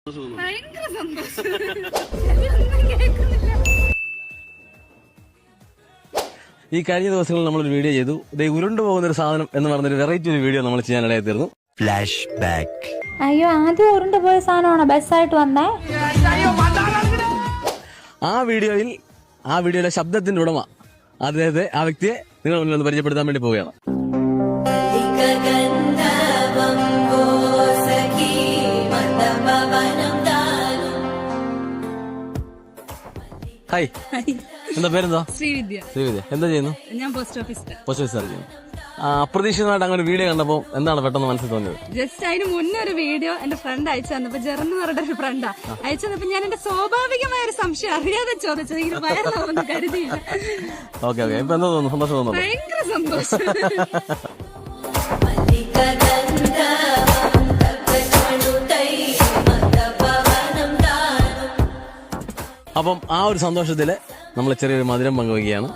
ഭയങ്കര സന്തോഷം. ഈ കഴിഞ്ഞ ദിവസങ്ങളിൽ നമ്മളൊരു വീഡിയോ ചെയ്തു. ഇതേ ഉരുണ്ടു പോകുന്ന ഒരു സാധനം എന്ന് പറഞ്ഞൊരു വെറൈറ്റി ഒരു വീഡിയോ നമ്മൾ ചെയ്യാനിടയായി തീർന്നു. Flash back. അയ്യോ, ആദ്യം ഉരുണ്ടു പോയ സാധനമാണോ ബസ്സായിട്ട് വന്നേ? ആ വീഡിയോയിലെ ശബ്ദത്തിന്റെ ഉടമ അദ്ദേഹത്തെ, ആ വ്യക്തിയെ നിങ്ങൾ മുന്നിൽ ഒന്ന് പരിചയപ്പെടുത്താൻ വേണ്ടി പോവുകയാണ്. ഹായ്, എന്താ പേരെന്താ? ശ്രീവിദ്യ. ശ്രീവിദ്യ, എന്താ ചെയ്യുന്നു? ഞാൻ പോസ്റ്റ് ഓഫീസ് ചെയ്യുന്നു. അപ്രതീക്ഷിതമായിട്ട് അങ്ങനെ ഒരു വീഡിയോ കണ്ടപ്പോ എന്താണ് പെട്ടെന്ന് മനസ്സിൽ തോന്നിയത്? ജസ്റ്റ് അതിന് മുന്നേ ഒരു വീഡിയോ എന്റെ ഫ്രണ്ട് അയച്ചു തന്നപ്പോ, ജെറന്ന് പറഞ്ഞ ഒരു ഫ്രണ്ടാ അയച്ചു തന്നപ്പോ ഞാൻ എന്റെ സ്വാഭാവികമായ ഒരു സംശയം അറിയാതെ ചോദിച്ചത്. ഇങ്ങനെ വയറൊന്നും കരുതിയില്ല. ഓക്കെ, ഇപ്പൊ എന്താ തോന്നുന്നു? സന്തോഷം തോന്നുന്നു? ഭയങ്കര സന്തോഷം. അപ്പം ആ ഒരു സന്തോഷത്തില് നമ്മൾ ചെറിയൊരു മധുരം പങ്കുവയ്ക്കുകയാണ്.